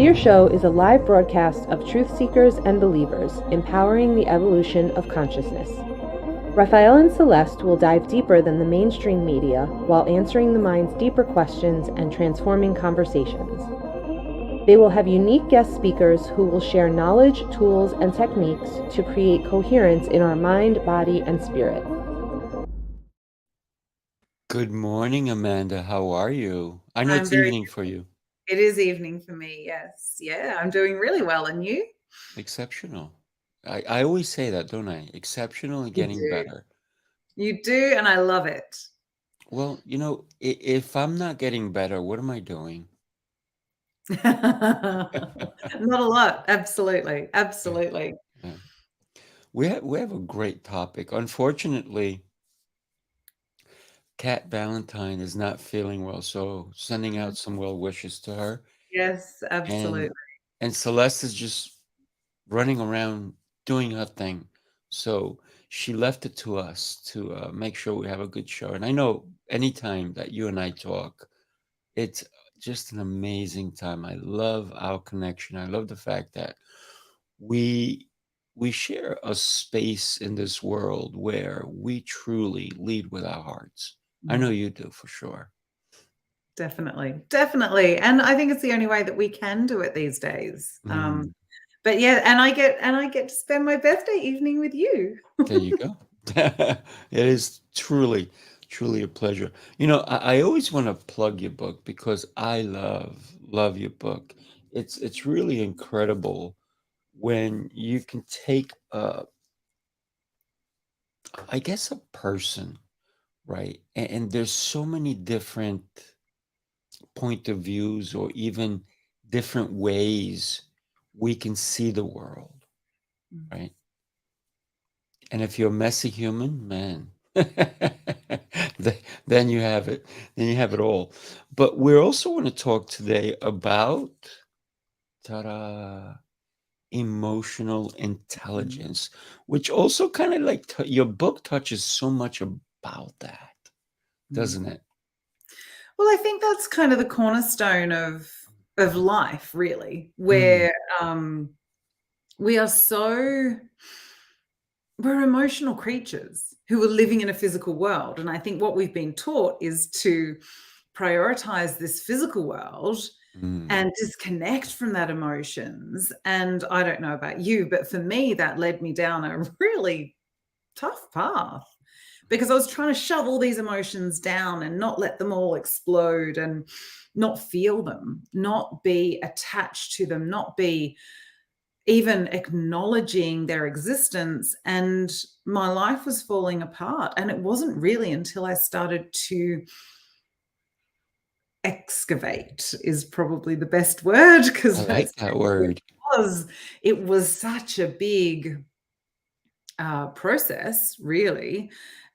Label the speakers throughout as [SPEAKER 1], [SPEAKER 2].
[SPEAKER 1] Seer Show is a live broadcast of truth seekers and believers empowering the evolution of consciousness. Raphael and Celeste will dive deeper than the mainstream media while answering the mind's deeper questions and transforming conversations. They will have unique guest speakers who will share knowledge, tools, and techniques to create coherence in our mind, body, and spirit.
[SPEAKER 2] Good morning, Amanda. How are you? I know
[SPEAKER 3] I'm
[SPEAKER 2] it's
[SPEAKER 3] very
[SPEAKER 2] evening for you.
[SPEAKER 3] It is evening for me, yes. Yeah, I'm doing really well. And you?
[SPEAKER 2] Exceptional. I always say that, don't I? Exceptional and
[SPEAKER 3] You
[SPEAKER 2] getting
[SPEAKER 3] do.
[SPEAKER 2] better.
[SPEAKER 3] You do, and I love it.
[SPEAKER 2] Well, if I'm not getting better, what am I doing?
[SPEAKER 3] Not a lot. Absolutely.
[SPEAKER 2] Yeah,
[SPEAKER 3] Absolutely.
[SPEAKER 2] yeah. We have a great topic. Unfortunately, Kat Valentine is not feeling well, so sending out some well wishes to her.
[SPEAKER 3] Yes, absolutely.
[SPEAKER 2] And Celeste is just running around doing her thing. So she left it to us to make sure we have a good show. And I know anytime that you and I talk, it's just an amazing time. I love our connection. I love the fact that we we share a space in this world where we truly lead with our hearts. I know you do for sure.
[SPEAKER 3] Definitely. Definitely. And I think it's the only way that we can do it these days.
[SPEAKER 2] Mm,
[SPEAKER 3] But yeah, and I get to spend my birthday evening with you.
[SPEAKER 2] there you go. It is truly, truly a pleasure. I always want to plug your book because I love your book. It's really incredible when you can take I guess a person, right? And there's so many different point of views or even different ways we can see the world, right? And if you're a messy human, man, then you have it. Then you have it all. But we're also want to talk today about ta-da, emotional intelligence, which also kind of like your book touches so much about that, doesn't it?
[SPEAKER 3] Well, I think that's kind of the cornerstone of life, really,
[SPEAKER 2] Mm,
[SPEAKER 3] where um, we are so we're emotional creatures who are living in a physical world. And I think what we've been taught is to prioritize this physical world
[SPEAKER 2] mm.
[SPEAKER 3] and disconnect from that emotions. And I don't know about you, but for me, that led me down a really tough path because I was trying to shove all these emotions down and not let them all explode and not feel them, not be attached to them, not be even acknowledging their existence. And my life was falling apart. And it wasn't really until I started to excavate, is probably the best word,
[SPEAKER 2] I
[SPEAKER 3] because
[SPEAKER 2] like
[SPEAKER 3] that's
[SPEAKER 2] that
[SPEAKER 3] what
[SPEAKER 2] word.
[SPEAKER 3] it was such a big process, really,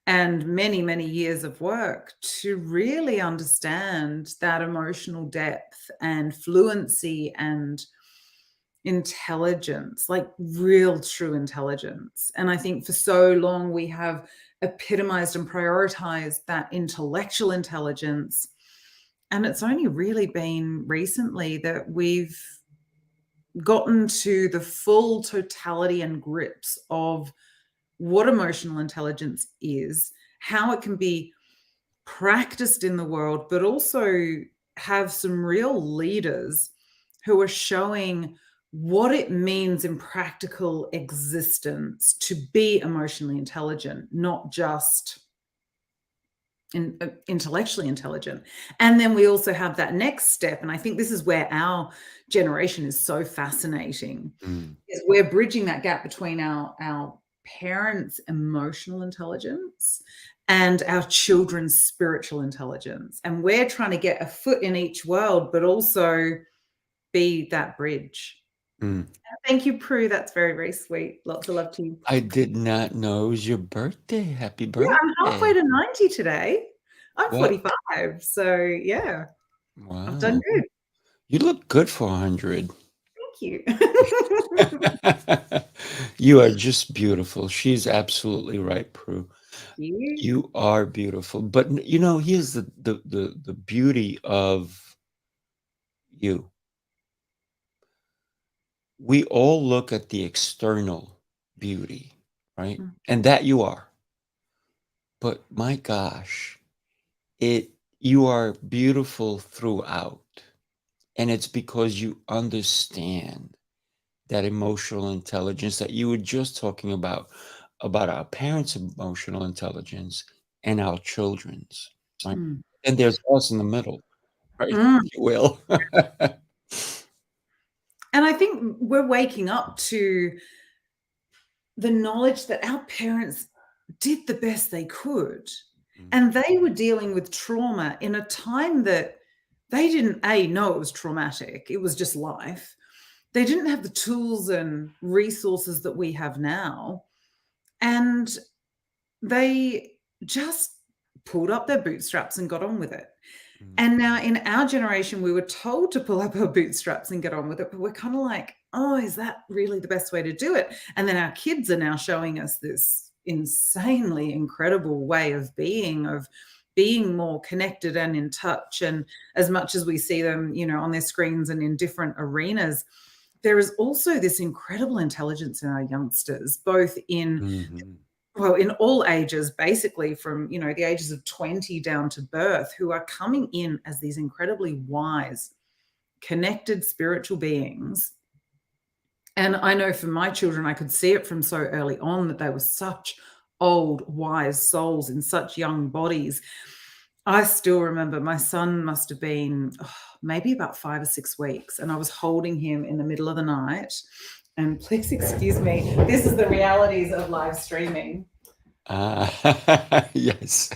[SPEAKER 3] and many, many years of work to really understand that emotional depth and fluency and intelligence, like real true intelligence. And I think for so long we have epitomized and prioritized that intellectual intelligence. And it's only really been recently that we've gotten to the full totality and grips of what emotional intelligence is, how it can be practiced in the world, but also have some real leaders who are showing what it means in practical existence to be emotionally intelligent, not just intellectually intelligent. And then we also have that next step. And I think this is where our generation is so fascinating,
[SPEAKER 2] Mm.
[SPEAKER 3] is we're bridging that gap between our parents' emotional intelligence and our children's spiritual intelligence. And we're trying to get a foot in each world, but also be that bridge.
[SPEAKER 2] Mm.
[SPEAKER 3] Thank you, Prue. That's very, very sweet. Lots of love to you.
[SPEAKER 2] I did not know it was your birthday. Happy
[SPEAKER 3] Yeah, I'm halfway
[SPEAKER 2] birthday.
[SPEAKER 3] to 90 today. I'm
[SPEAKER 2] Well,
[SPEAKER 3] 45. So yeah, I've done
[SPEAKER 2] wow.
[SPEAKER 3] good.
[SPEAKER 2] You look good for 100.
[SPEAKER 3] Thank you.
[SPEAKER 2] You are just beautiful. She's absolutely right, Prue.
[SPEAKER 3] You.
[SPEAKER 2] You are beautiful. But here's the beauty of you. we all look at the external beauty, right?
[SPEAKER 3] Mm.
[SPEAKER 2] And that you are. But my gosh, you are beautiful throughout. And it's because you understand that emotional intelligence that you were just talking about our parents' emotional intelligence and our children's, right?
[SPEAKER 3] Mm.
[SPEAKER 2] And there's us in the middle, right?
[SPEAKER 3] Mm.
[SPEAKER 2] If you will.
[SPEAKER 3] And I think we're waking up to the knowledge that our parents did the best they could.
[SPEAKER 2] Mm,
[SPEAKER 3] And they were dealing with trauma in a time that they didn't know it was traumatic. It was just life. They didn't have the tools and resources that we have now. And they just pulled up their bootstraps and got on with it.
[SPEAKER 2] mm.
[SPEAKER 3] And now in our generation, we were told to pull up our bootstraps and get on with it, but we're kind of like, oh, is that really the best way to do it? And then our kids are now showing us this insanely incredible way of being more connected and in touch. And as much as we see them, on their screens and in different arenas, there is also this incredible intelligence in our youngsters, both in
[SPEAKER 2] Mhm.
[SPEAKER 3] in all ages, basically from, the ages of 20 down to birth, who are coming in as these incredibly wise, connected spiritual beings. And I know for my children, I could see it from so early on that they were such old, wise souls in such young bodies. I still remember my son must have been maybe about 5 or 6 weeks, and I was holding him in the middle of the night. And please excuse me, this is the realities of live streaming.
[SPEAKER 2] Yes.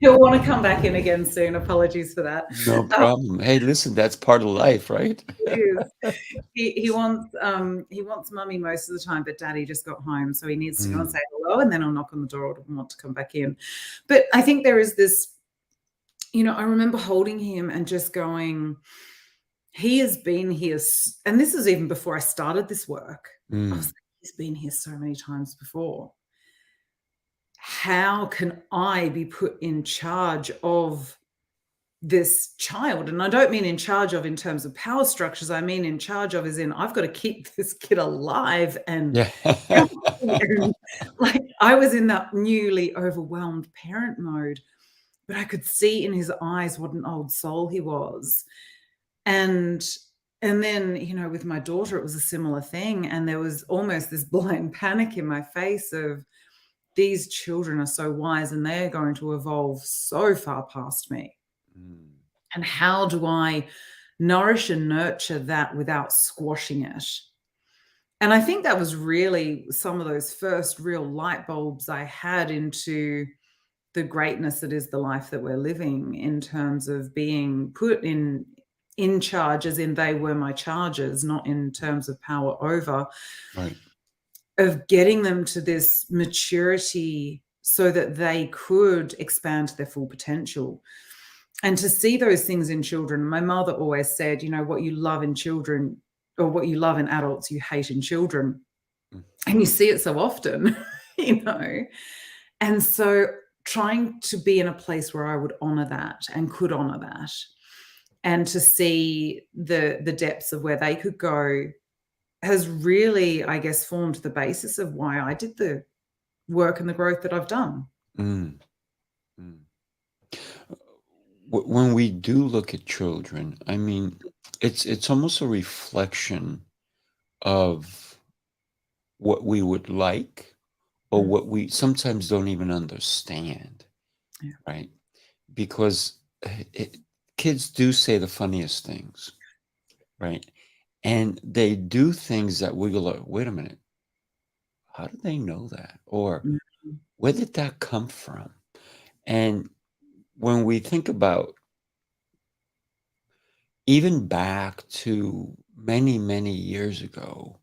[SPEAKER 3] He'll want to come back in again soon. Apologies for that.
[SPEAKER 2] No problem. Hey, listen, that's part of life, right?
[SPEAKER 3] He is. He wants mummy most of the time, but daddy just got home, so he needs to go and say hello, and then I'll knock on the door and want to come back in. But I think there is this, I remember holding him and just going, he has been here, and this is even before I started this work. I was like, he's been here so many times before. How can I be put in charge of this child? And I don't mean in charge of in terms of power structures. I mean in charge of as in I've got to keep this kid alive and
[SPEAKER 2] Yeah.
[SPEAKER 3] healthy. And like I was in that newly overwhelmed parent mode, but I could see in his eyes what an old soul he was. And then, with my daughter, it was a similar thing. And there was almost this blind panic in my face of these children are so wise and they're going to evolve so far past me. And how do I nourish and nurture that without squashing it? And I think that was really some of those first real light bulbs I had into the greatness that is the life that we're living, in terms of being put in charge, as in they were my charges, not in terms of power over.
[SPEAKER 2] Right.
[SPEAKER 3] Of getting them to this maturity so that they could expand their full potential. And to see those things in children, my mother always said, what you love in children, or what you love in adults, you hate in children. And you see it so often, And so trying to be in a place where I would honor that and could honor that, and to see the depths of where they could go, has really, I guess, formed the basis of why I did the work and the growth that I've done.
[SPEAKER 2] When we do look at children, I mean, it's almost a reflection of what we would like, or what we sometimes don't even understand, right? Because kids do say the funniest things, right? And they do things that we go like, wait a minute, how did they know that? Or where did that come from? And when we think about even back to many, many years ago,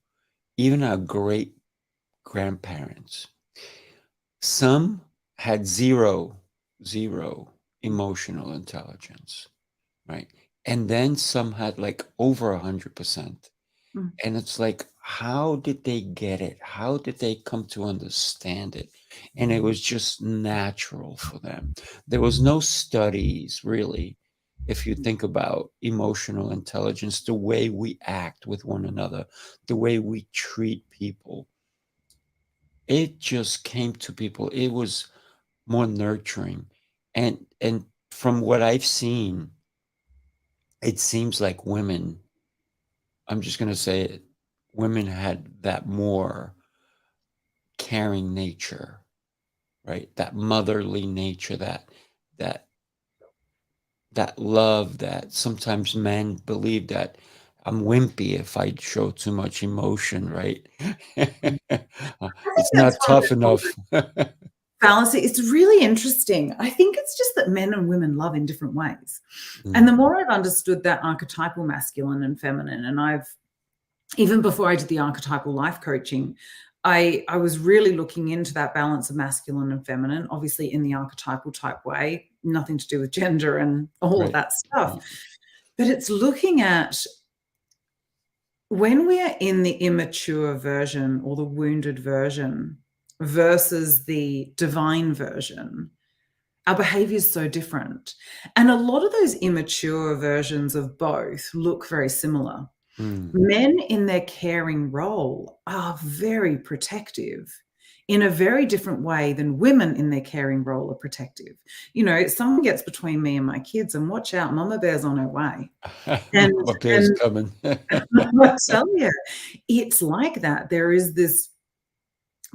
[SPEAKER 2] even our great grandparents, some had zero emotional intelligence, right? And then some had like over 100%. And it's like, how did they get it? How did they come to understand it? And it was just natural for them. There was no studies really if you think about emotional intelligence, the way we act with one another, the way we treat people, it just came to people. It was more nurturing. And from what I've seen, it seems like women, I'm just going to say it, women had that more caring nature, right? That motherly nature, that that love that sometimes men believe that I'm wimpy if I show too much emotion, right?
[SPEAKER 3] I think
[SPEAKER 2] It's
[SPEAKER 3] that's
[SPEAKER 2] not
[SPEAKER 3] one of
[SPEAKER 2] tough
[SPEAKER 3] the
[SPEAKER 2] enough.
[SPEAKER 3] fallacy. It's really interesting. I think it's just that men and women love in different ways. And
[SPEAKER 2] Mm,
[SPEAKER 3] the more I've understood that archetypal masculine and feminine, and I've, even before I did the archetypal life coaching, I was really looking into that balance of masculine and feminine, obviously in the archetypal type way, nothing to do with gender and all of
[SPEAKER 2] right,
[SPEAKER 3] that stuff.
[SPEAKER 2] right.
[SPEAKER 3] But it's looking at when we are in the immature version or the wounded version versus the divine version, our behavior is so different. And a lot of those immature versions of both look very similar.
[SPEAKER 2] Mm,
[SPEAKER 3] Men in their caring role are very protective in a very different way than women in their caring role are protective. You know, someone gets between me and my kids, and watch out, mama bear's on her way. And
[SPEAKER 2] Mama Bear's coming.
[SPEAKER 3] I tell you, it's like that. There is this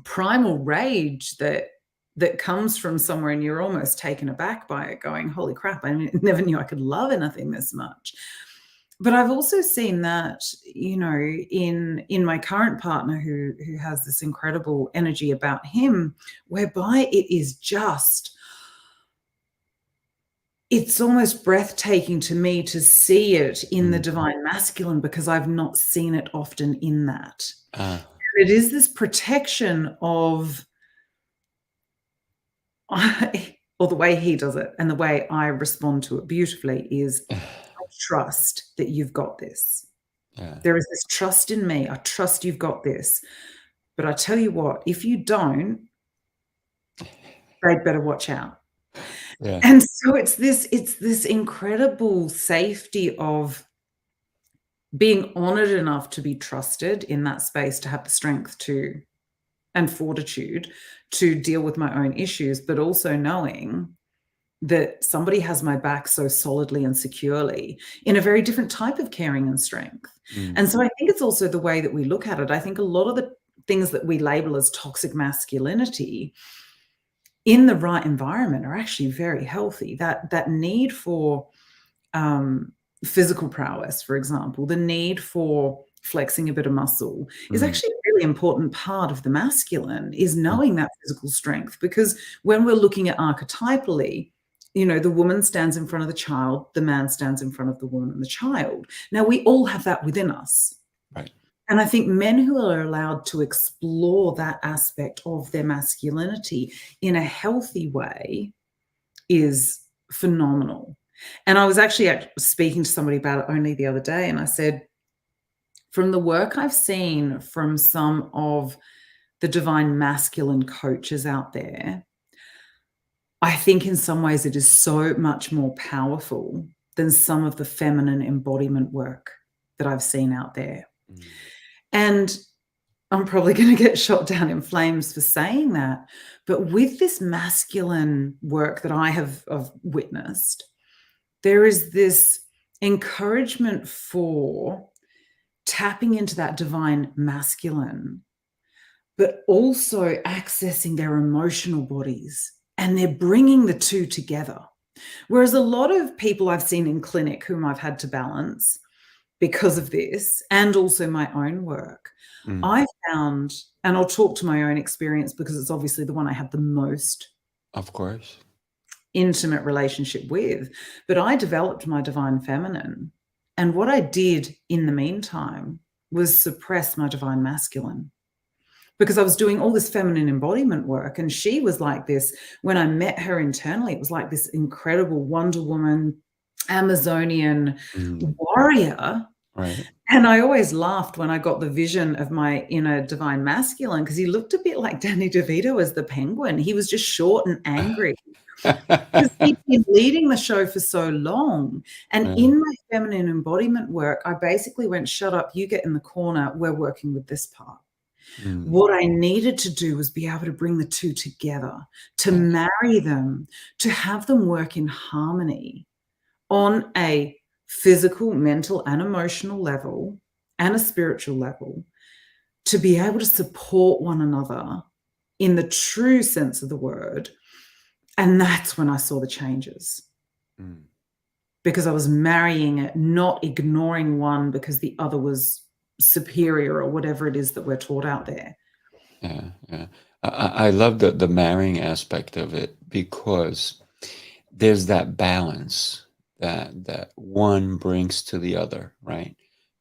[SPEAKER 3] primal rage that comes from somewhere, and you're almost taken aback by it, going, holy crap, I never knew I could love anything this much. But I've also seen that, you know, in my current partner who has this incredible energy about him, whereby it is just, it's almost breathtaking to me to see it in the
[SPEAKER 2] Mm.
[SPEAKER 3] divine masculine, because I've not seen it often in that.
[SPEAKER 2] Ah,
[SPEAKER 3] It is this protection of, or the way he does it and the way I respond to it beautifully is, I trust that you've got this.
[SPEAKER 2] yeah,
[SPEAKER 3] There is this trust in me. I trust you've got this. But I tell you what, if you don't, they'd better watch out.
[SPEAKER 2] yeah.
[SPEAKER 3] And so it's this incredible safety of being honored enough to be trusted in that space, to have the strength to, and fortitude to deal with my own issues, but also knowing that somebody has my back so solidly and securely in a very different type of caring and strength.
[SPEAKER 2] Mm,
[SPEAKER 3] And so I think it's also the way that we look at it. I think a lot of the things that we label as toxic masculinity in the right environment are actually very healthy. That need for physical prowess, for example, the need for flexing a bit of muscle is
[SPEAKER 2] mm,
[SPEAKER 3] actually a really important part of the masculine, is
[SPEAKER 2] mm,
[SPEAKER 3] knowing that physical strength. Because when we're looking at archetypally, you know, the woman stands in front of the child, the man stands in front of the woman and the child. Now, we all have that within us.
[SPEAKER 2] right.
[SPEAKER 3] And I think men who are allowed to explore that aspect of their masculinity in a healthy way is phenomenal. And I was actually speaking to somebody about it only the other day, and I said, from the work I've seen from some of the divine masculine coaches out there, I think in some ways it is so much more powerful than some of the feminine embodiment work that I've seen out there.
[SPEAKER 2] Mm,
[SPEAKER 3] And I'm probably going to get shot down in flames for saying that. But with this masculine work that I have witnessed, there is this encouragement for tapping into that divine masculine, but also accessing their emotional bodies. And they're bringing the two together. Whereas a lot of people I've seen in clinic whom I've had to balance because of this, and also my own work,
[SPEAKER 2] mm,
[SPEAKER 3] I found, and I'll talk to my own experience because it's obviously the one I have the most
[SPEAKER 2] of course.
[SPEAKER 3] intimate relationship with, but I developed my divine feminine. And what I did in the meantime was suppress my divine masculine, because I was doing all this feminine embodiment work. And she was like this, when I met her internally, it was like this incredible Wonder Woman, Amazonian
[SPEAKER 2] Mm,
[SPEAKER 3] warrior.
[SPEAKER 2] right.
[SPEAKER 3] And I always laughed when I got the vision of my inner divine masculine, because he looked a bit like Danny DeVito as the penguin. He was just short and angry. Because he'd been leading the show for so long. And
[SPEAKER 2] Yeah.
[SPEAKER 3] in my feminine embodiment work, I basically went, shut up, you get in the corner, we're working with this part.
[SPEAKER 2] Mm.
[SPEAKER 3] What I needed to do was be able to bring the two together, to marry them, to have them work in harmony on a physical, mental, and emotional level, and a spiritual level, to be able to support one another in the true sense of the word. And that's when I saw the changes.
[SPEAKER 2] Mm.
[SPEAKER 3] Because I was marrying it, not ignoring one because the other was superior or whatever it is that we're taught out there.
[SPEAKER 2] Yeah, yeah. I love the marrying aspect of it, because there's that balance that one brings to the other, right?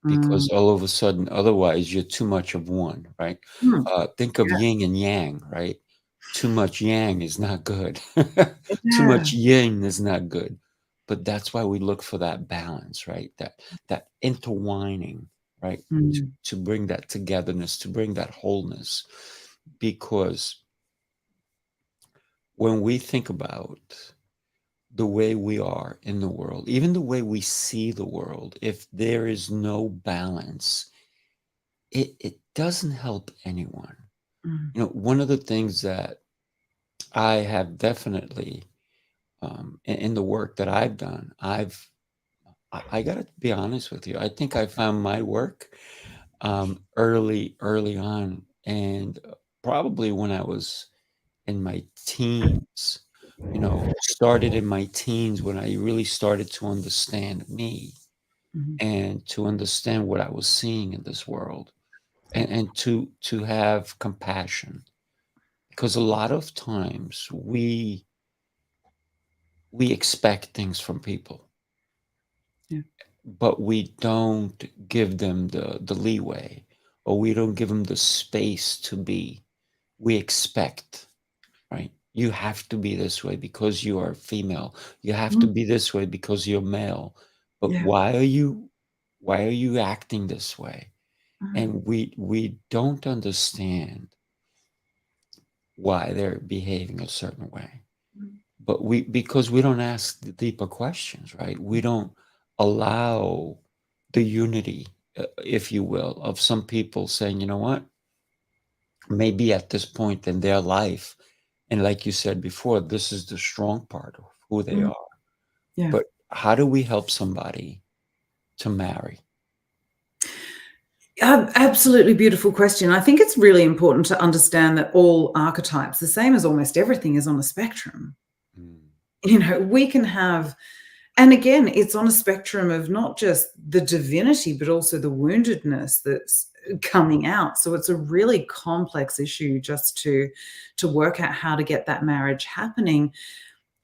[SPEAKER 2] Because all of a sudden, otherwise, you're too much of one, right? Think of
[SPEAKER 3] Yeah.
[SPEAKER 2] yin and yang, right? Too much yang is not good. Too
[SPEAKER 3] Yeah.
[SPEAKER 2] much yin is not good. But that's why we look for that balance, right? That intertwining, right? To bring that togetherness, to bring that wholeness. Because when we think about the way we are in the world, even the way we see the world, if there is no balance, it doesn't help anyone. One of the things that I have definitely in the work that I've done, I got to be honest with you. I think I found my work early on, and probably when I was in my teens. Started in my teens when I really started to understand me and to understand what I was seeing in this world, and to have compassion. Because a lot of times we expect things from people,
[SPEAKER 3] Yeah.
[SPEAKER 2] but we don't give them the leeway, or we don't give them the space to be. We expect, right? You have to be this way because you are female. You have to be this way because you're male. But
[SPEAKER 3] Yeah.
[SPEAKER 2] why are you acting this way? And we don't understand why they're behaving a certain way. But because we don't ask the deeper questions, right? We don't allow the unity, if you will, of some people saying, you know what? Maybe at this point in their life, and like you said before, this is the strong part of who they are.
[SPEAKER 3] Yeah.
[SPEAKER 2] But how do we help somebody to marry?
[SPEAKER 3] Absolutely beautiful question. I think it's really important to understand that all archetypes, the same as almost everything, is on a spectrum. We can have, and again, it's on a spectrum of not just the divinity, but also the woundedness that's coming out. So it's a really complex issue just to work out how to get that marriage happening.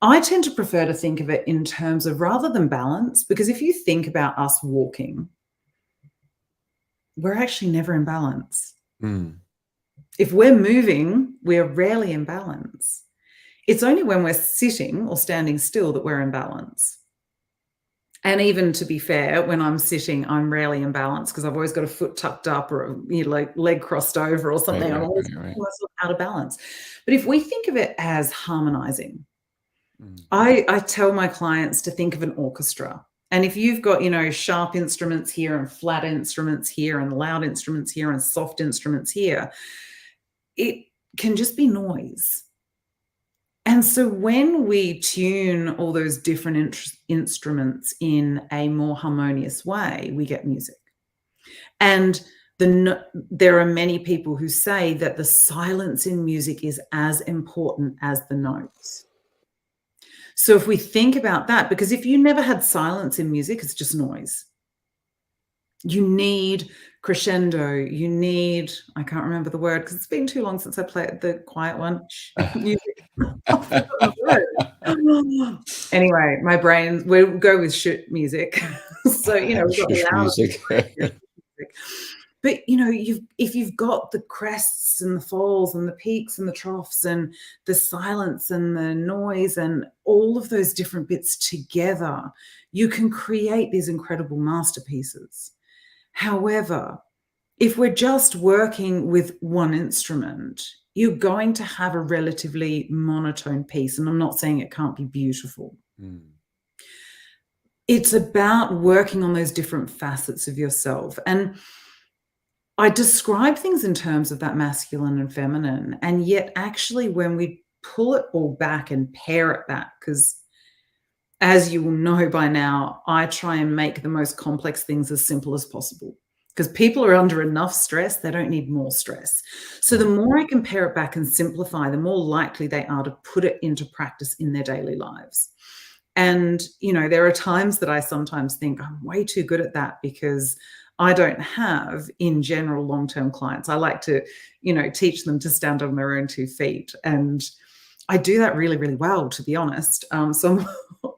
[SPEAKER 3] I tend to prefer to think of it in terms of, rather than balance, because if you think about us walking, we're actually never in balance. If we're moving, we're rarely in balance. It's only when we're sitting or standing still that we're in balance. And even, to be fair, when I'm sitting, I'm rarely in balance because I've always got a foot tucked up or like leg crossed over or something. I'm always putting myself out of balance. But if we think of it as harmonizing, I tell my clients to think of an orchestra. And if you've got, sharp instruments here and flat instruments here and loud instruments here and soft instruments here, it can just be noise. And so when we tune all those different instruments in a more harmonious way, we get music. And there are many people who say that the silence in music is as important as the notes. So if we think about that, because if you never had silence in music, it's just noise. You need crescendo. You need, I can't remember the word because it's been too long since I played the quiet one. Music. Anyway, my brain, we'll go with shit music. So, we've got
[SPEAKER 2] music.
[SPEAKER 3] But, if you've got the crests and the falls and the peaks and the troughs and the silence and the noise and all of those different bits together, you can create these incredible masterpieces. However, if we're just working with one instrument, you're going to have a relatively monotone piece. And I'm not saying it can't be beautiful. It's about working on those different facets of yourself. And I describe things in terms of that masculine and feminine. And yet actually when we pull it all back and pare it back, because as you will know by now, I try and make the most complex things as simple as possible, because people are under enough stress. They don't need more stress. So the more I can pare it back and simplify, the more likely they are to put it into practice in their daily lives. And, there are times that I sometimes think I'm way too good at that, because I don't have, in general, long-term clients. I like to, teach them to stand on their own 2 feet. And I do that really, really well, to be honest. So I'm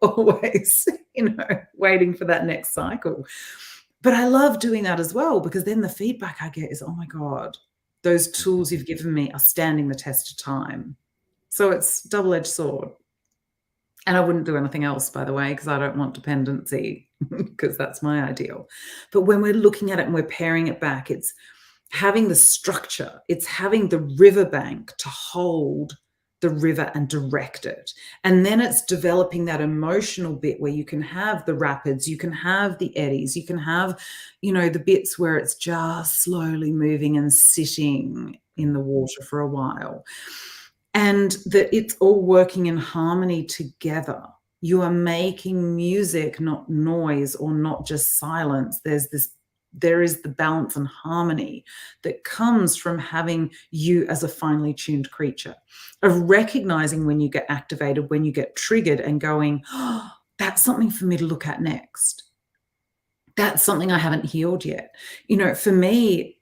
[SPEAKER 3] always, waiting for that next cycle. But I love doing that as well, because then the feedback I get is, oh my God, those tools you've given me are standing the test of time. So it's a double-edged sword. And I wouldn't do anything else, by the way, because I don't want dependency, because that's my ideal. But when we're looking at it and we're paring it back, it's having the structure, it's having the riverbank to hold the river and direct it. And then it's developing that emotional bit where you can have the rapids, you can have the eddies, you can have, the bits where it's just slowly moving and sitting in the water for a while. And that it's all working in harmony together. You are making music, not noise or not just silence. There is the balance and harmony that comes from having you as a finely tuned creature, of recognizing when you get activated, when you get triggered, and going, oh, that's something for me to look at next. That's something I haven't healed yet. For me,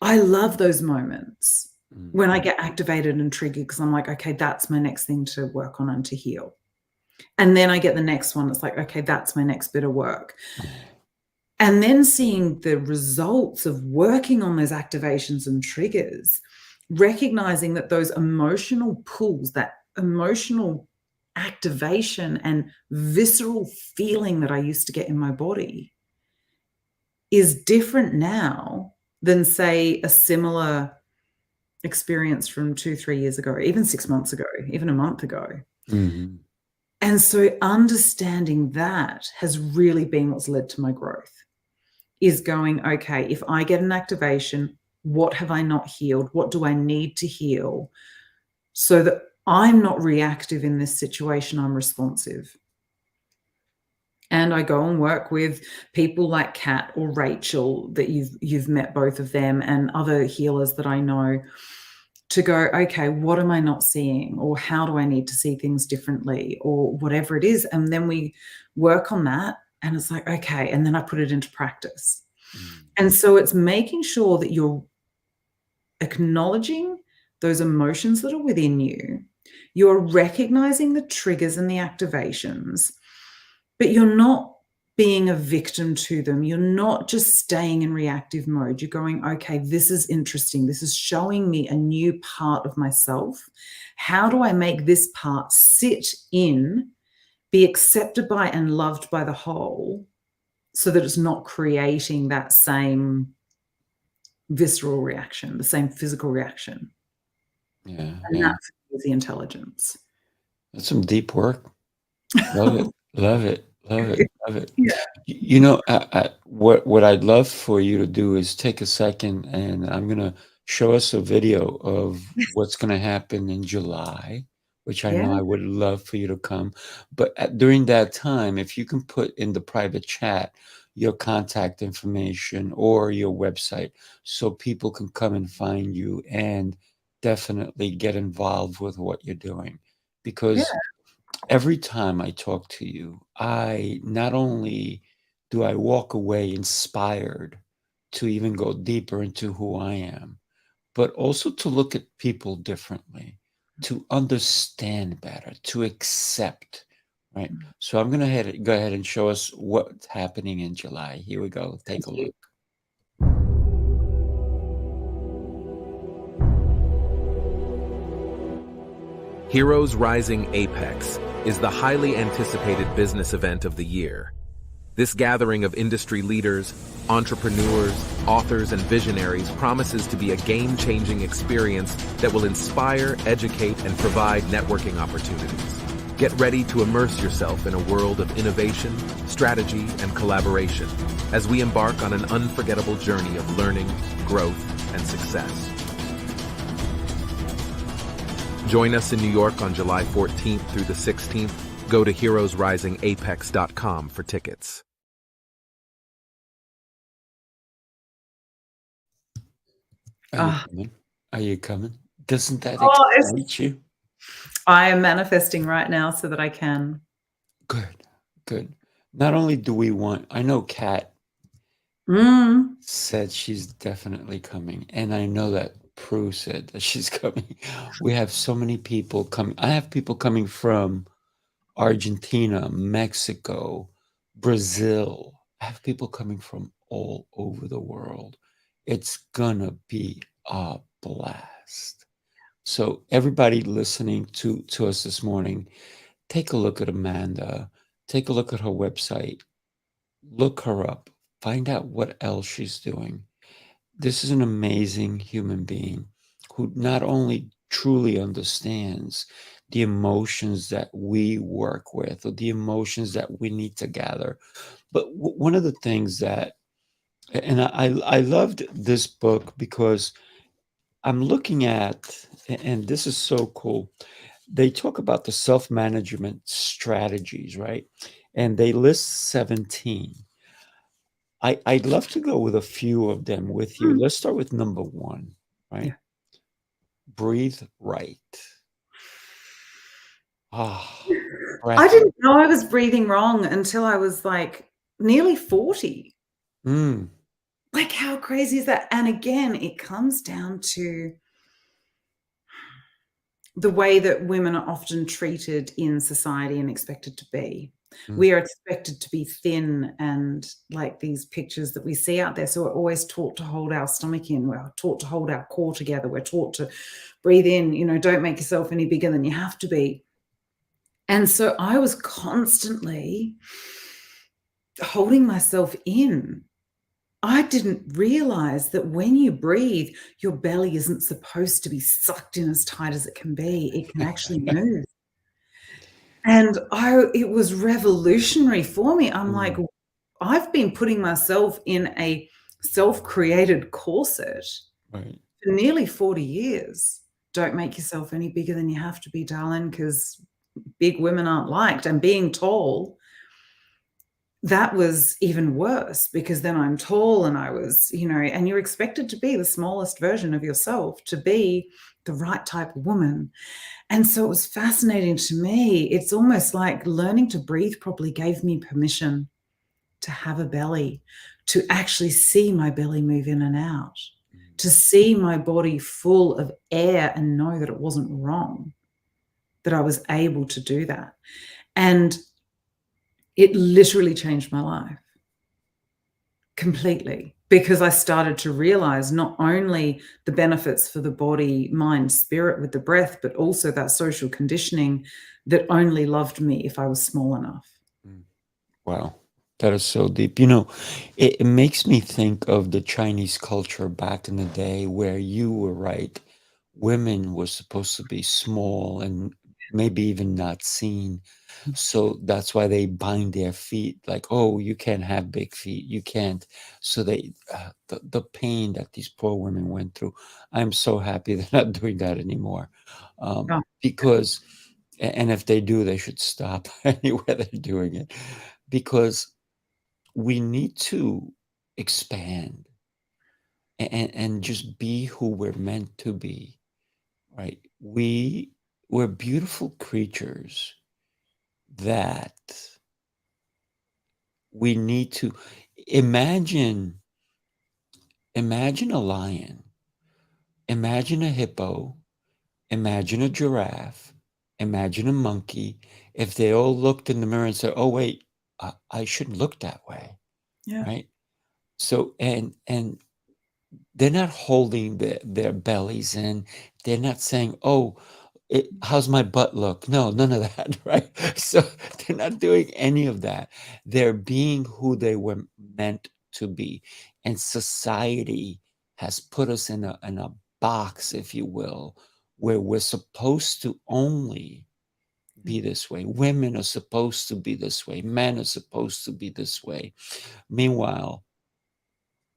[SPEAKER 3] I love those moments when I get activated and triggered, because I'm like, okay, that's my next thing to work on and to heal. And then I get the next one. It's like, okay, that's my next bit of work. And then seeing the results of working on those activations and triggers, recognizing that those emotional pulls, that emotional activation and visceral feeling that I used to get in my body is different now than, say, a similar experience from 2-3 years ago, even 6 months ago, even a month ago. And so understanding that has really been what's led to my growth, is going, okay, if I get an activation, what have I not healed? What do I need to heal so that I'm not reactive in this situation, I'm responsive? And I go and work with people like Kat or Rachel, that you've met both of them, and other healers that I know, to go, okay, what am I not seeing? Or how do I need to see things differently? Or whatever it is. And then we work on that, and it's like, okay, and then I put it into practice. And so it's making sure that you're acknowledging those emotions that are within you. You're recognizing the triggers and the activations, but you're not being a victim to them. You're not just staying in reactive mode. You're going, okay, this is interesting. This is showing me a new part of myself. How do I make this part sit in, be accepted by and loved by the whole, so that it's not creating that same visceral reaction, the same physical reaction?
[SPEAKER 2] Yeah.
[SPEAKER 3] And that's the intelligence.
[SPEAKER 2] That's some deep work. Love it. Love it. Love it. Love it.
[SPEAKER 3] Yeah.
[SPEAKER 2] What I'd love for you to do is take a second, and I'm going to show us a video of what's going to happen in July, which I know I would love for you to come. But during that time, if you can put in the private chat your contact information or your website, so people can come and find you and definitely get involved with what you're doing. Because every time I talk to you, I not only do I walk away inspired to even go deeper into who I am, but also to look at people differently, to understand better, to accept, right? So I'm going to go ahead and show us what's happening in July. Here we go. Take a look.
[SPEAKER 4] Heroes Rising Apex is the highly anticipated business event of the year. This gathering of industry leaders, entrepreneurs, authors, and visionaries promises to be a game-changing experience that will inspire, educate, and provide networking opportunities. Get ready to immerse yourself in a world of innovation, strategy, and collaboration as we embark on an unforgettable journey of learning, growth, and success. Join us in New York on July 14th through the 16th. Go to heroesrisingapex.com for tickets.
[SPEAKER 2] Are you
[SPEAKER 3] Ah.
[SPEAKER 2] coming? Are you coming? Doesn't that
[SPEAKER 3] Oh,
[SPEAKER 2] excite you?
[SPEAKER 3] I am manifesting right now so that I can.
[SPEAKER 2] Good, good. Not only do we want, I know Kat said she's definitely coming, and I know that Prue said that she's coming. We have so many people coming. I have people coming from Argentina, Mexico, Brazil. I have people coming from all over the world. It's gonna be a blast. So everybody listening to us this morning, take a look at Amanda, take a look at her website, look her up, find out what else she's doing. This is an amazing human being who not only truly understands the emotions that we work with or the emotions that we need to gather, but one of the things that, and I loved this book because I'm looking at, and this is so cool. They talk about the self-management strategies, right? And they list 17. I'd love to go with a few of them with you. Let's start with number 1, right?
[SPEAKER 3] Yeah.
[SPEAKER 2] Breathe right. Ah,
[SPEAKER 3] I didn't know I was breathing wrong until I was like nearly 40.
[SPEAKER 2] Mm,
[SPEAKER 3] Like, how crazy is that? And again, it comes down to the way that women are often treated in society and expected to be.
[SPEAKER 2] mm,
[SPEAKER 3] We are expected to be thin and like these pictures that we see out there. So we're always taught to hold our stomach in. We're taught to hold our core together. We're taught to breathe in, don't make yourself any bigger than you have to be. And so I was constantly holding myself in. I didn't realize that when you breathe, your belly isn't supposed to be sucked in as tight as it can be. It can actually move. And it was revolutionary for me. I'm like, I've been putting myself in a self-created corset
[SPEAKER 2] right.
[SPEAKER 3] for nearly 40 years. Don't make yourself any bigger than you have to be, darling, because big women aren't liked. And being tall, that was even worse because then I'm tall and I was, and you're expected to be the smallest version of yourself, to be the right type of woman. And so it was fascinating to me. It's almost like learning to breathe properly gave me permission to have a belly, to actually see my belly move in and out, to see my body full of air and know that it wasn't wrong, that I was able to do that. And it literally changed my life completely, because I started to realize not only the benefits for the body, mind, spirit with the breath, but also that social conditioning that only loved me if I was small enough.
[SPEAKER 2] Wow. That is so deep. It makes me think of the Chinese culture back in the day where you were right. Women were supposed to be small and maybe even not seen. So that's why they bind their feet like, oh, you can't have big feet. You can't. So the pain that these poor women went through, I'm so happy they're not doing that anymore.
[SPEAKER 3] Oh.
[SPEAKER 2] Because, and if they do, they should stop anywhere they're doing it, because we need to expand and just be who we're meant to be, right? We're beautiful creatures that we need to imagine a lion, imagine a hippo, imagine a giraffe, imagine a monkey. If they all looked in the mirror and said, oh wait, I shouldn't look that way.
[SPEAKER 3] Yeah.
[SPEAKER 2] Right. So and they're not holding their bellies in. They're not saying, oh, how's my butt look? No, none of that, right? So they're not doing any of that. They're being who they were meant to be. and society has put us in a box, if you will, where we're supposed to only be this way. Women are supposed to be this way. Men are supposed to be this way. Meanwhile,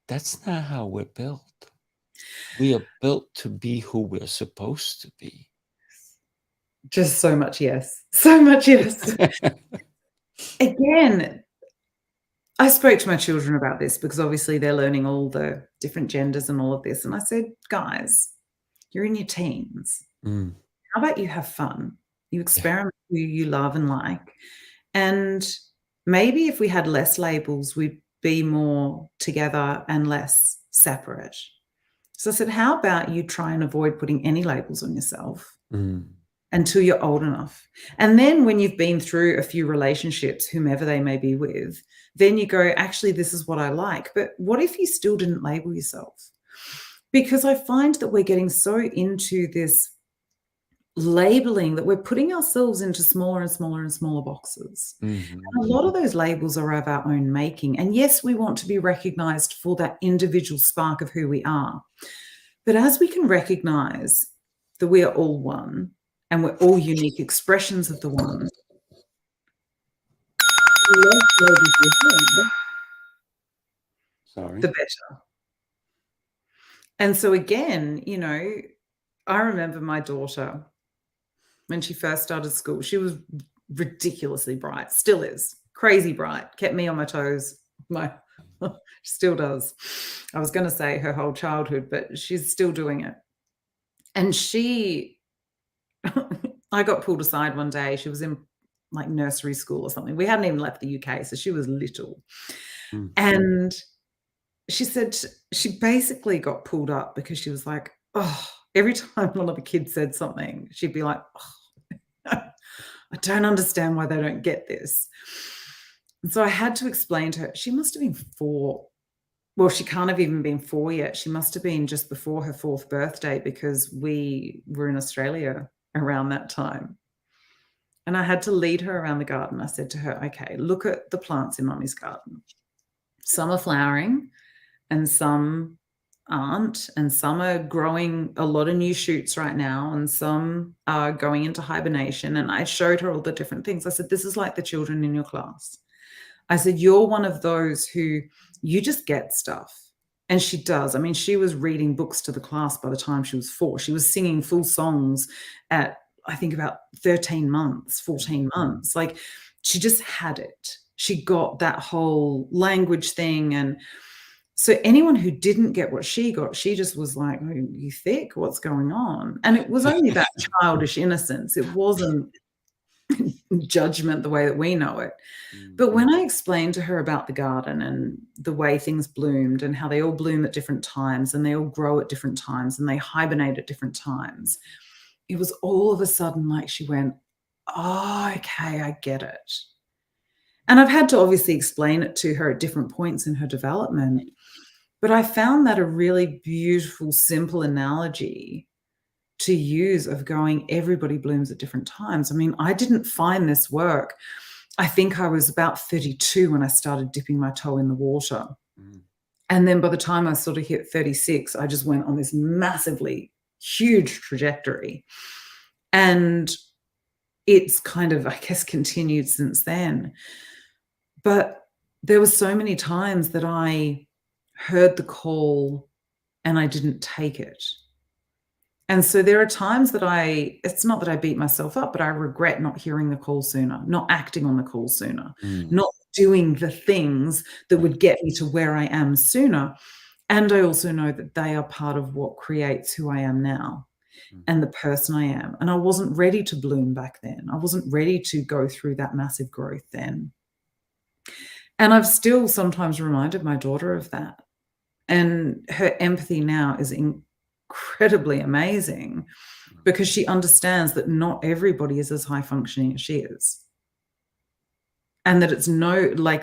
[SPEAKER 2] that's not how we're built. We are built to be who we're supposed to be.
[SPEAKER 3] Just so much yes. So much yes. Again, I spoke to my children about this because obviously they're learning all the different genders and all of this. And I said, guys, you're in your teens.
[SPEAKER 2] Mm.
[SPEAKER 3] How about you have fun? You experiment who you love and like. And maybe if we had less labels, we'd be more together and less separate. So I said, how about you try and avoid putting any labels on yourself until you're old enough? And then when you've been through a few relationships, whomever they may be with, then you go, actually, this is what I like. But what if you still didn't label yourself? Because I find that we're getting so into this labeling that we're putting ourselves into smaller and smaller and smaller boxes.
[SPEAKER 2] Mm-hmm.
[SPEAKER 3] And a lot of those labels are of our own making. And yes, we want to be recognized for that individual spark of who we are. But as we can recognize that we are all one and we're all unique expressions of the one,
[SPEAKER 2] Sorry.
[SPEAKER 3] the better. And so again, you know, I remember my daughter when she first started school. She was ridiculously bright, still is, crazy bright, kept me on my toes. Still does. I was going to say her whole childhood, but she's still doing it. And I got pulled aside one day. She was in like nursery school or something. We hadn't even left the UK, so she was little. And she said she basically got pulled up because she was like, oh, every time one of the kids said something, she'd be like, oh, I don't understand why they don't get this. And so I had to explain to her, she must have been 4. Well, she can't have even been 4 yet. She must have been just before her 4th birthday because we were in Australia around that time. And I had to lead her around the garden. I said to her, okay, look at the plants in Mummy's garden. Some are flowering and some aren't, and some are growing a lot of new shoots right now, and some are going into hibernation. And I showed her all the different things. I said, this is like the children in your class. I said, you're one of those who you just get stuff. And she does. I mean, she was reading books to the class by the time she was 4. She was singing full songs at, I think, about 13 months, 14 months. Like, she just had it. She got that whole language thing. And so anyone who didn't get what she got, she just was like, oh, you thick? What's going on? And it was only that childish innocence. It wasn't judgment the way that we know it. But when I explained to her about the garden and the way things bloomed and how they all bloom at different times and they all grow at different times and they hibernate at different times, it was all of a sudden like she went, oh, okay, I get it. And I've had to obviously explain it to her at different points in her development. But I found that a really beautiful, simple analogy to use of going, everybody blooms at different times. I mean, I didn't find this work. I think I was about 32 when I started dipping my toe in the water. And then by the time I sort of hit 36, I just went on this massively huge trajectory. And it's kind of, I guess, continued since then. But there were so many times that I heard the call and I didn't take it. And so there are times that it's not that I beat myself up, but I regret not hearing the call sooner, not acting on the call sooner, not doing the things that would get me to where I am sooner. And I also know that they are part of what creates who I am now and the person I am. And I wasn't ready to bloom back then. I wasn't ready to go through that massive growth then. And I've still sometimes reminded my daughter of that. And her empathy now is incredibly amazing because she understands that not everybody is as high functioning as she is. And that it's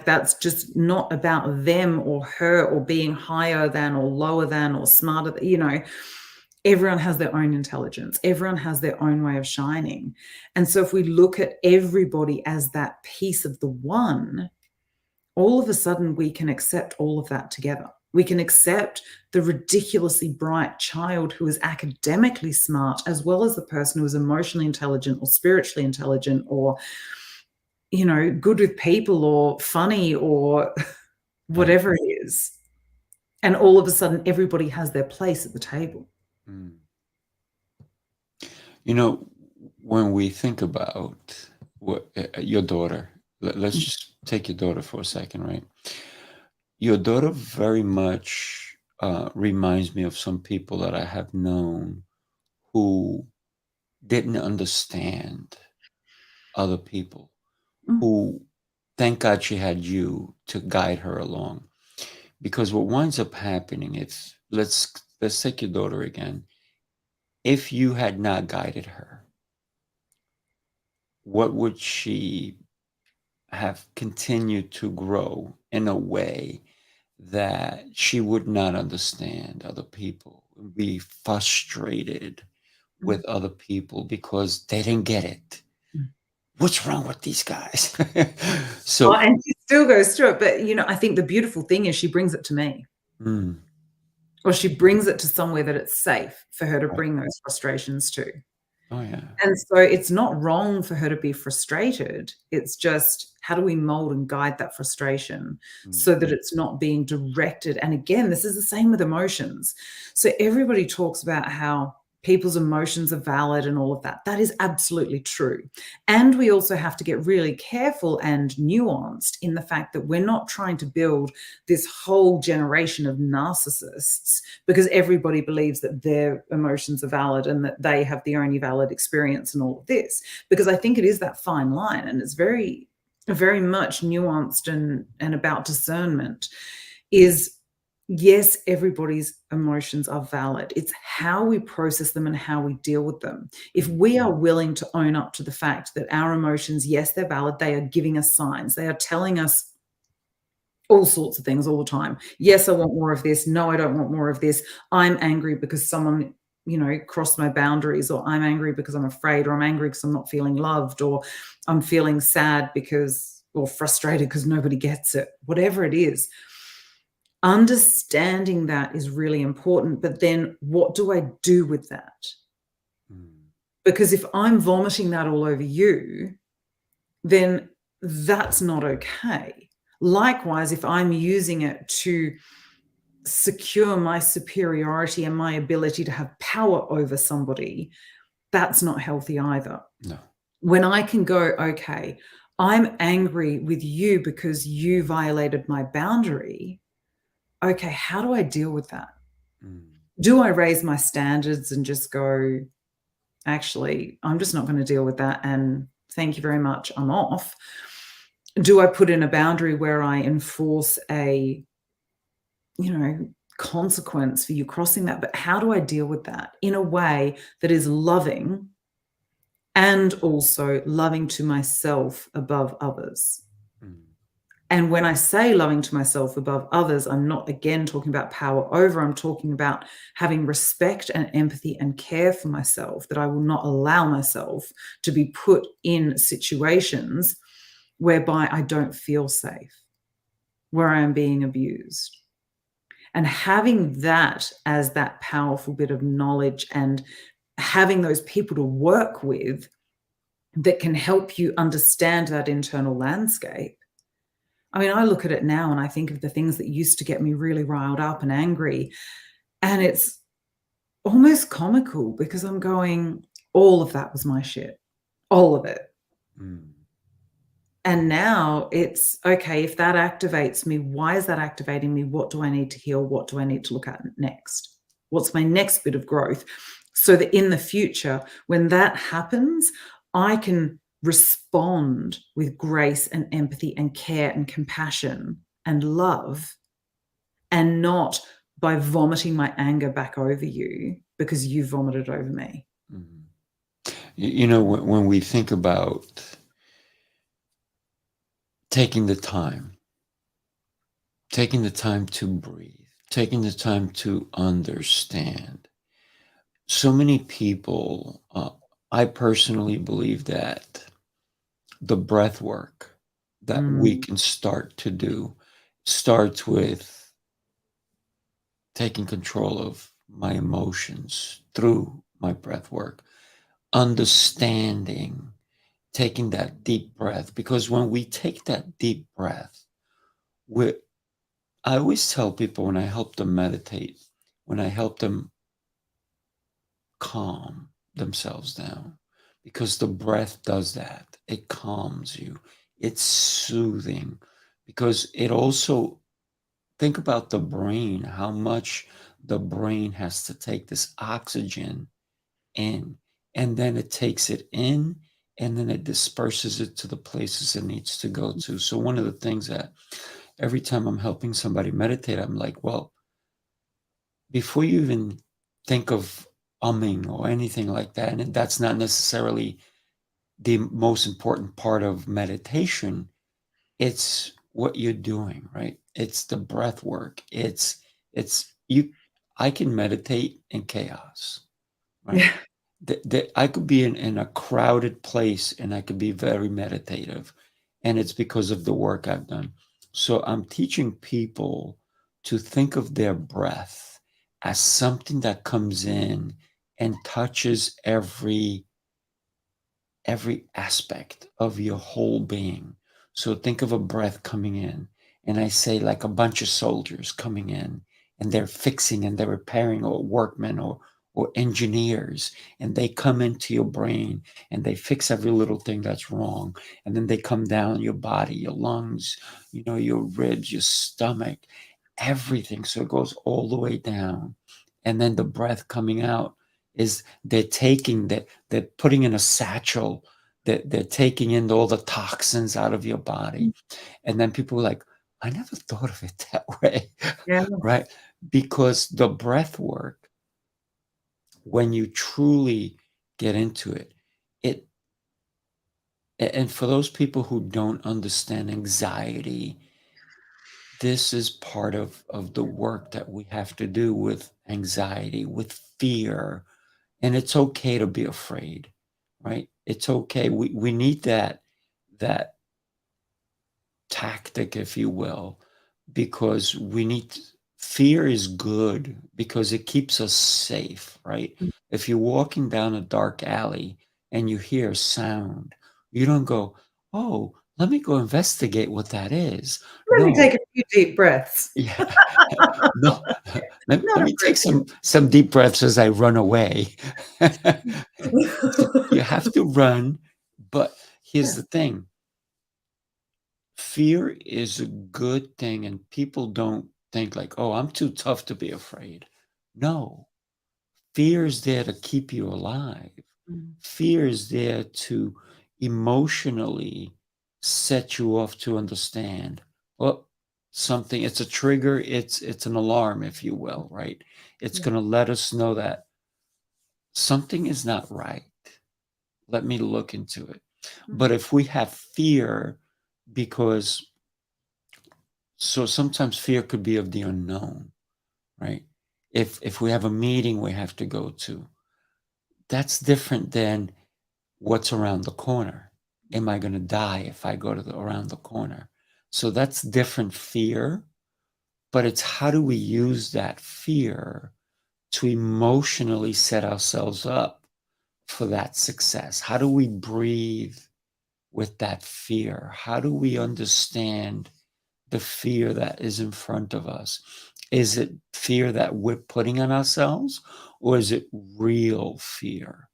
[SPEAKER 3] that's just not about them or her or being higher than or lower than or smarter than, you know. Everyone has their own intelligence. Everyone has their own way of shining. And so if we look at everybody as that piece of the one, all of a sudden we can accept all of that together. We can accept the ridiculously bright child who is academically smart, as well as the person who is emotionally intelligent or spiritually intelligent or, good with people or funny or whatever it is. And all of a sudden, everybody has their place at the table.
[SPEAKER 2] Mm. When we think about your daughter, let's just take your daughter for a second, right? Your daughter very much reminds me of some people that I have known who didn't understand other people, who, thank God she had you to guide her along. Because what winds up happening, if let's take your daughter again. If you had not guided her, what would she have continued to grow in a way that she would not understand other people, be frustrated with other people because they didn't get it? What's wrong with these guys? So,
[SPEAKER 3] and she still goes through it. But, I think the beautiful thing is she brings it to me. Or she brings it to somewhere that it's safe for her to bring those frustrations to.
[SPEAKER 2] Oh, yeah.
[SPEAKER 3] And so it's not wrong for her to be frustrated. It's just, how do we mold and guide that frustration so that it's not being directed? And again, this is the same with emotions. So everybody talks about how people's emotions are valid and all of that. That is absolutely true. And we also have to get really careful and nuanced in the fact that we're not trying to build this whole generation of narcissists because everybody believes that their emotions are valid and that they have the only valid experience and all of this. Because I think it is that fine line, and it's very, very much nuanced and about discernment. Is yes, everybody's emotions are valid. It's how we process them and how we deal with them. If we are willing to own up to the fact that our emotions, yes, they're valid, they are giving us signs. They are telling us all sorts of things all the time. Yes, I want more of this. No, I don't want more of this. I'm angry because someone, crossed my boundaries, or I'm angry because I'm afraid, or I'm angry because I'm not feeling loved, or I'm feeling sad or frustrated because nobody gets it. Whatever it is. Understanding that is really important, but then what do I do with that? Because if I'm vomiting that all over you, then that's not okay. Likewise, if I'm using it to secure my superiority and my ability to have power over somebody, that's not healthy either.
[SPEAKER 2] No.
[SPEAKER 3] When I can go, okay, I'm angry with you because you violated my boundary. Okay, how do I deal with that? Do I raise my standards and just go, actually, I'm just not going to deal with that, and thank you very much, I'm off? Do I put in a boundary where I enforce a, consequence for you crossing that? But how do I deal with that in a way that is loving and also loving to myself above others? And when I say loving to myself above others, I'm not, again, talking about power over. I'm talking about having respect and empathy and care for myself, that I will not allow myself to be put in situations whereby I don't feel safe, where I am being abused. And having that as that powerful bit of knowledge and having those people to work with that can help you understand that internal landscape. I mean, I look at it now and I think of the things that used to get me really riled up and angry, and it's almost comical because I'm going, all of that was my shit, all of it. And now it's, okay, if that activates me, why is that activating me? What do I need to heal? What do I need to look at next? What's my next bit of growth? So that in the future, when that happens, I can respond with grace and empathy and care and compassion and love, and not by vomiting my anger back over you because you vomited over me.
[SPEAKER 2] When we think about taking the time to breathe, taking the time to understand, so many people, I personally believe that the breath work that we can start to do starts with taking control of my emotions through my breath work, understanding, taking that deep breath. Because when we take that deep breath, I always tell people when I help them meditate, when I help them calm themselves down, because the breath does that. It calms you. It's soothing, because it also, think about the brain, how much the brain has to take this oxygen in, and then it takes it in, and then it disperses it to the places it needs to go to. So one of the things that every time I'm helping somebody meditate, I'm like, well, before you even think of umming or anything like that, and that's not necessarily the most important part of meditation, it's what you're doing, right? It's the breath work. It's you. I can meditate in chaos, right?
[SPEAKER 3] Yeah.
[SPEAKER 2] I could be in a crowded place and I could be very meditative, and it's because of the work I've done. So I'm teaching people to think of their breath as something that comes in and touches every aspect of your whole being. So think of a breath coming in, and I say like a bunch of soldiers coming in, and they're fixing and they're repairing, or workmen or engineers, and they come into your brain and they fix every little thing that's wrong, and then they come down your body, your lungs, your ribs, your stomach, everything. So it goes all the way down, and then the breath coming out is they're putting in a satchel, that they're taking in all the toxins out of your body. And then people are like, I never thought of it that way.
[SPEAKER 3] Yeah.
[SPEAKER 2] Right? Because the breath work, when you truly get into it, and for those people who don't understand anxiety, this is part of the work that we have to do with anxiety, with fear. And it's okay to be afraid, right? It's okay. We need that tactic, if you will, because fear is good because it keeps us safe, right? If you're walking down a dark alley and you hear a sound, you don't go, oh, let me go investigate what that is.
[SPEAKER 3] Let me take
[SPEAKER 2] No.
[SPEAKER 3] a few deep breaths.
[SPEAKER 2] Yeah. No. Let
[SPEAKER 3] Not
[SPEAKER 2] me take some deep breaths as I run away. You have to run, but here's the thing. Fear is a good thing, and people don't think like, oh, I'm too tough to be afraid. No, fear is there to keep you alive. Fear is there to emotionally set you off to understand, well, something, it's a trigger, it's an alarm, if you will, right? It's going to let us know that something is not right. Let me look into it. But if we have fear, because sometimes fear could be of the unknown, right? If we have a meeting we have to go to, that's different than what's around the corner. Am I going to die if I go around the corner? So that's different fear, but it's how do we use that fear to emotionally set ourselves up for that success? How do we breathe with that fear? How do we understand the fear that is in front of us? Is it fear that we're putting on ourselves, or is it real fear,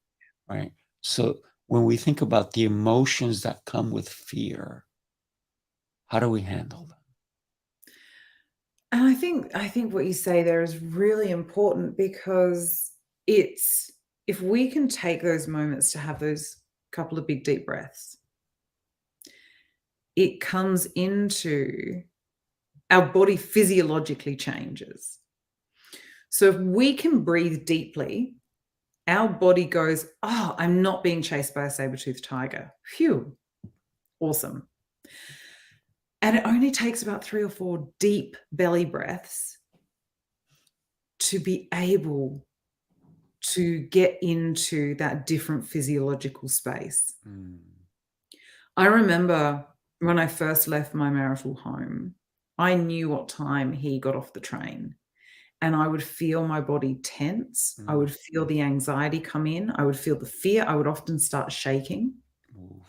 [SPEAKER 2] right? So when we think about the emotions that come with fear, how do we handle them?
[SPEAKER 3] And I think what you say there is really important, because it's, if we can take those moments to have those couple of big deep breaths, it comes into our body physiologically changes. So if we can breathe deeply, our body goes, oh, I'm not being chased by a saber-toothed tiger. Phew, awesome. And it only takes about 3 or 4 deep belly breaths to be able to get into that different physiological space. I remember when I first left my marital home, I knew what time he got off the train. and I would feel my body tense. I would feel the anxiety come in. I would feel the fear. I would often start shaking,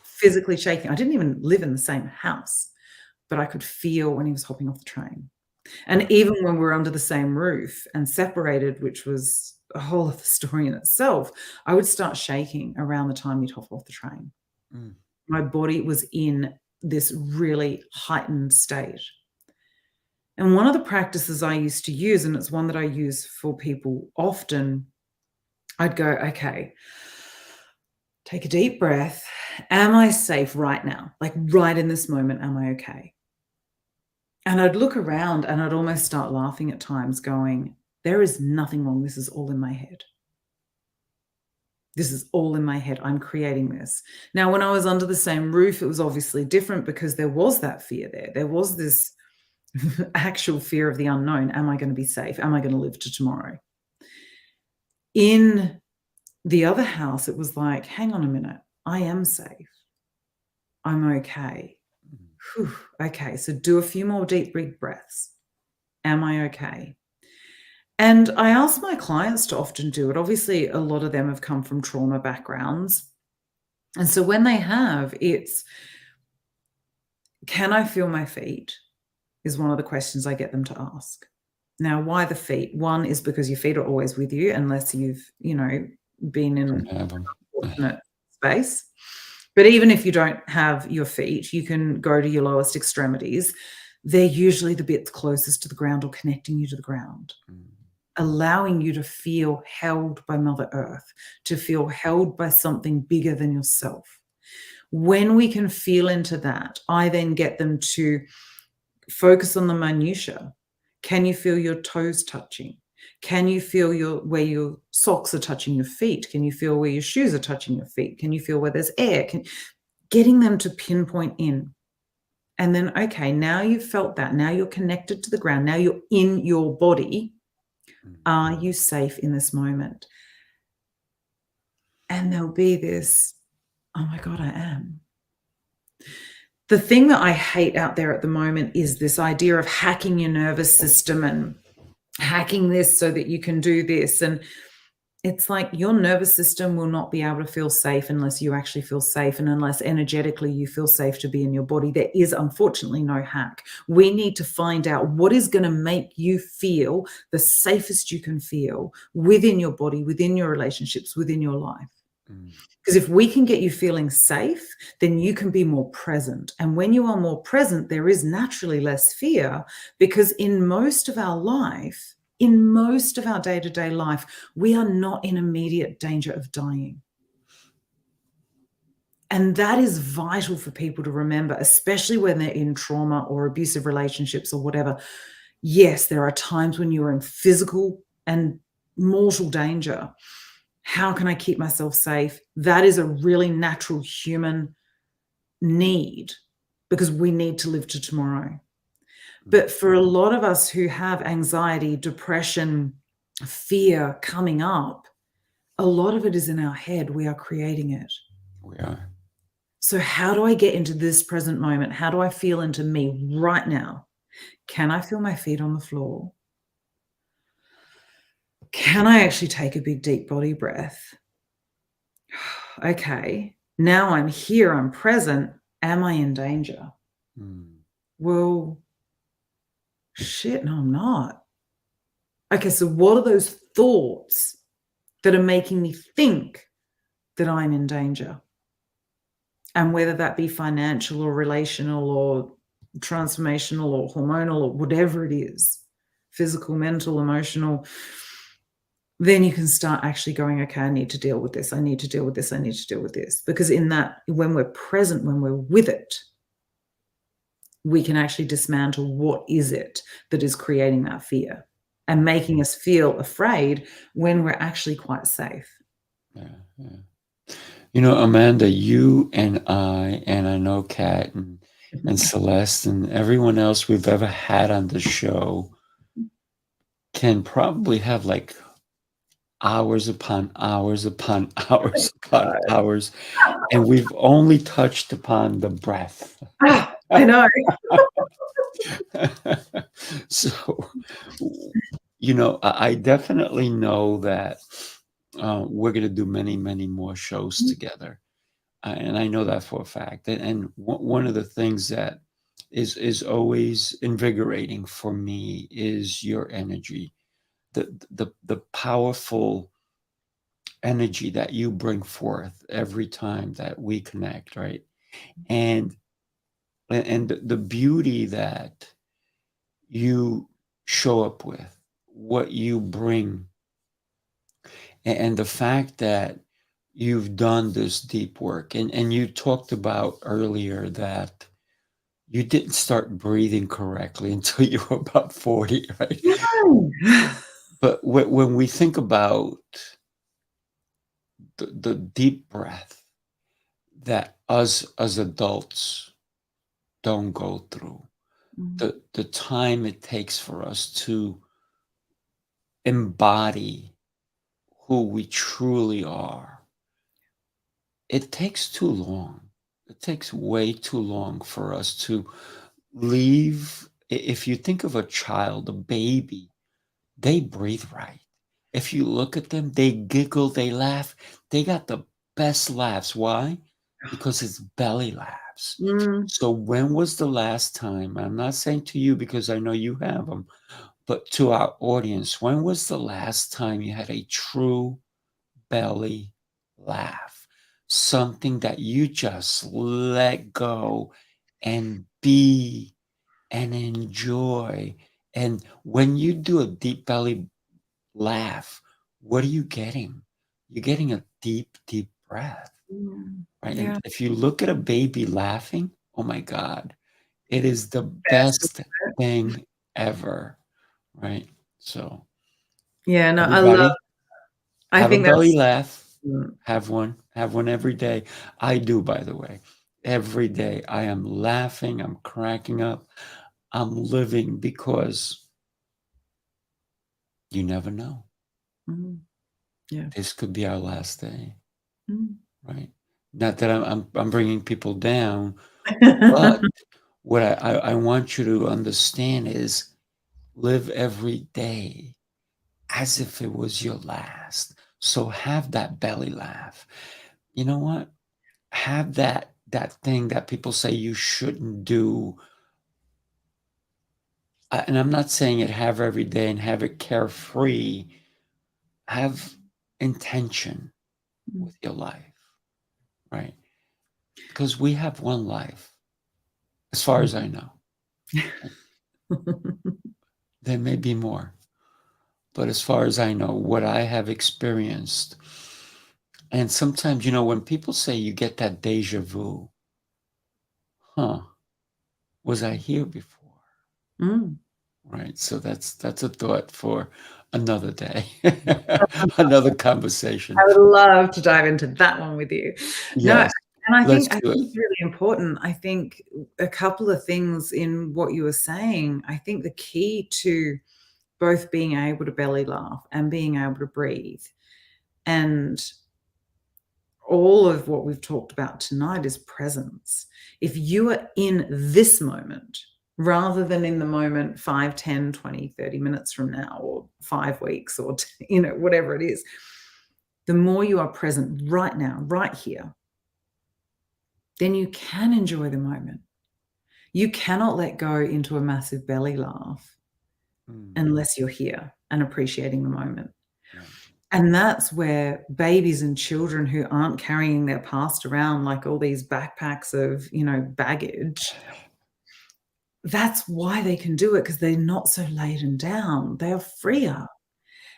[SPEAKER 3] physically shaking. I didn't even live in the same house, but I could feel when he was hopping off the train. And even when we were under the same roof and separated, which was a whole other story in itself, I would start shaking around the time he'd hop off the train. My body was in this really heightened state. And one of the practices I used to use, and it's one that I use for people often, I'd go, okay, take a deep breath. Am I safe right now? Like right in this moment, am I okay? And I'd look around and I'd almost start laughing at times going, there is nothing wrong. This is all in my head. This is all in my head. I'm creating this. Now, when I was under the same roof, it was obviously different because there was that fear there. There was this actual fear of the unknown. Am I going to be safe? Am I going to live to tomorrow? In the other house, it was like, hang on a minute. I am safe. I'm okay. Whew, okay, so do a few more deep breaths. Am I okay? And I ask my clients to often do it. Obviously, a lot of them have come from trauma backgrounds. And so when they have, it's, can I feel my feet? Is one of the questions I get them to ask. Now, why the feet? One is because your feet are always with you unless you've, been in a fortunate space. But even if you don't have your feet, you can go to your lowest extremities. They're usually the bits closest to the ground or connecting you to the ground, allowing you to feel held by Mother Earth, to feel held by something bigger than yourself. When we can feel into that, I then get them to focus on the minutiae. Can you feel your toes touching? Can you feel where your socks are touching your feet? Can you feel where your shoes are touching your feet? Can you feel where there's air? Getting them to pinpoint in. And then, okay, now you've felt that. Now you're connected to the ground. Now you're in your body. Are you safe in this moment? And there'll be this, oh my God, I am. The thing that I hate out there at the moment is this idea of hacking your nervous system and hacking this so that you can do this. And it's like your nervous system will not be able to feel safe unless you actually feel safe and unless energetically you feel safe to be in your body. There is unfortunately no hack. We need to find out what is going to make you feel the safest you can feel within your body, within your relationships, within your life. Because if we can get you feeling safe, then you can be more present. And when you are more present, there is naturally less fear, because in most of our life, in most of our day-to-day life, we are not in immediate danger of dying. And that is vital for people to remember, especially when they're in trauma or abusive relationships or whatever. Yes, there are times when you're in physical and mortal danger. How can I keep myself safe? That is a really natural human need, because we need to live to tomorrow. But for a lot of us who have anxiety, depression, fear coming up, a lot of it is in our head. We are creating it.
[SPEAKER 2] We are.
[SPEAKER 3] So how do I get into this present moment? How do I feel into me right now? Can I feel my feet on the floor? Can I actually take a big, deep body breath? Okay, now I'm here, I'm present. Am I in danger? Well, shit, no, I'm not. Okay, so what are those thoughts that are making me think that I'm in danger? And whether that be financial or relational or transformational or hormonal or whatever it is, physical, mental, emotional, then you can start actually going, okay, I need to deal with this. I need to deal with this. I need to deal with this. Because in that, when we're present, when we're with it, we can actually dismantle what is it that is creating that fear and making us feel afraid when we're actually quite safe.
[SPEAKER 2] Yeah. Amanda, you and I know Kat and Celeste and everyone else we've ever had on the show can probably have like hours upon hours upon hours upon hours, and we've only touched upon the breath.
[SPEAKER 3] I know.
[SPEAKER 2] So, I definitely know that we're going to do many, many more shows together. And I know that for a fact. And one of the things that is always invigorating for me is your energy, the powerful energy that you bring forth every time that we connect, right? And the beauty that you show up with, what you bring, and the fact that you've done this deep work. And you talked about earlier that you didn't start breathing correctly until you were about 40, right?
[SPEAKER 3] No.
[SPEAKER 2] But when we think about the deep breath that us as adults don't go through, the time it takes for us to embody who we truly are, it takes too long. It takes way too long for us to leave. If you think of a child, a baby, they breathe right. If you look at them, they giggle, they laugh. They got the best laughs. Why? Because it's belly laughs.
[SPEAKER 3] Mm.
[SPEAKER 2] So when was the last time, I'm not saying to you because I know you have them, but to our audience, when was the last time you had a true belly laugh? Something that you just let go and be and enjoy. And when you do a deep belly laugh, what are you getting? You're getting a deep, deep breath, right?
[SPEAKER 3] Yeah.
[SPEAKER 2] And if you look at a baby laughing, oh my God, it is the
[SPEAKER 3] Best,
[SPEAKER 2] best thing ever, right? So
[SPEAKER 3] yeah, no,
[SPEAKER 2] everybody,
[SPEAKER 3] I
[SPEAKER 2] have a
[SPEAKER 3] think
[SPEAKER 2] belly
[SPEAKER 3] that's
[SPEAKER 2] laugh. Have one every day. I do, by the way. Every day I am laughing, I'm cracking up, I'm living because you never know.
[SPEAKER 3] yeah.
[SPEAKER 2] This could be our last day,
[SPEAKER 3] Mm.
[SPEAKER 2] right? Not that I'm bringing people down, but what I want you to understand is live every day as if it was your last. So have that belly laugh. You know what? Have that thing that people say you shouldn't do. And I'm not saying it have every day and have it carefree. Have intention with your life, right? Because we have one life, as far as I know. There may be more, but as far as I know, what I have experienced, and sometimes, when people say you get that deja vu, was I here before?
[SPEAKER 3] Mm.
[SPEAKER 2] Right. So that's a thought for another day, another conversation.
[SPEAKER 3] I would love to dive into that one with you. No,
[SPEAKER 2] Yes,
[SPEAKER 3] and I
[SPEAKER 2] let's
[SPEAKER 3] think
[SPEAKER 2] do it.
[SPEAKER 3] it's really important. I think a couple of things in what you were saying, I think the key to both being able to belly laugh and being able to breathe, and all of what we've talked about tonight is presence. If you are in this moment, rather than in the moment 5, 10, 20, 30 minutes from now, or 5 weeks, or whatever it is, the more you are present right now, right here, then you can enjoy the moment. You cannot let go into a massive belly laugh unless you're here and appreciating the moment.
[SPEAKER 2] Right.
[SPEAKER 3] And that's where babies and children who aren't carrying their past around like all these backpacks of, baggage, that's why they can do it, because they're not so laden down. They are freer.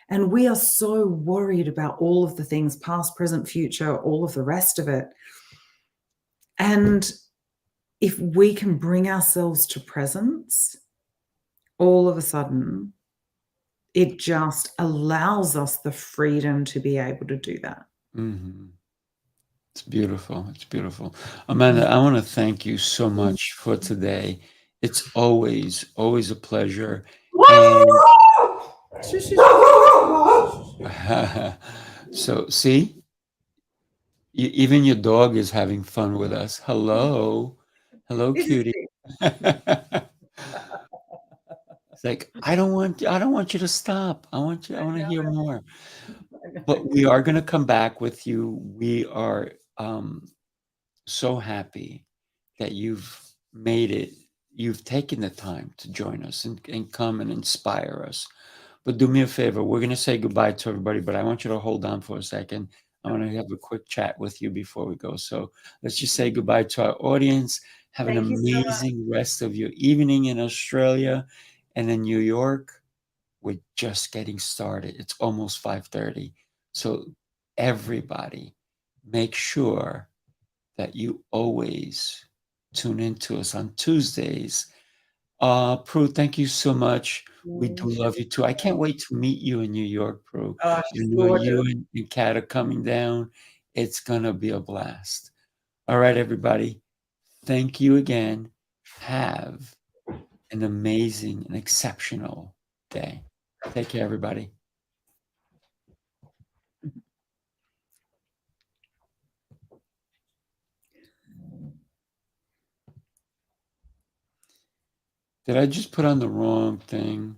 [SPEAKER 3] And we are so worried about all of the things, past, present, future, all of the rest of it. And if we can bring ourselves to presence, all of a sudden, it just allows us the freedom to be able to do that.
[SPEAKER 2] It's beautiful. It's beautiful. Amanda, I want to thank you so much for today. It's always, always a pleasure. And so, see, even your dog is having fun with us. Hello. Hello, cutie. It's like, I don't want you to stop. I want to hear more. But we are going to come back with you. We are so happy that you've made it. You've taken the time to join us and come and inspire us. But do me a favor. We're going to say goodbye to everybody, but I want you to hold on for a second. I want to have a quick chat with you before we go. So let's just say goodbye to our audience. Have an
[SPEAKER 3] Thank you so much.
[SPEAKER 2] amazing rest of your evening in Australia and in New York. We're just getting started. It's almost 5:30. So everybody, make sure that you always tune into us on Tuesdays. Prue, thank you so much. We do love you too. I can't wait to meet you in New York, Prue.
[SPEAKER 3] Oh,
[SPEAKER 2] You
[SPEAKER 3] she's
[SPEAKER 2] know, you
[SPEAKER 3] gorgeous.
[SPEAKER 2] and Kat are coming down. It's gonna be a blast. All right, everybody. Thank you again. Have an amazing and exceptional day. Take care, everybody. Did I just put on the wrong thing?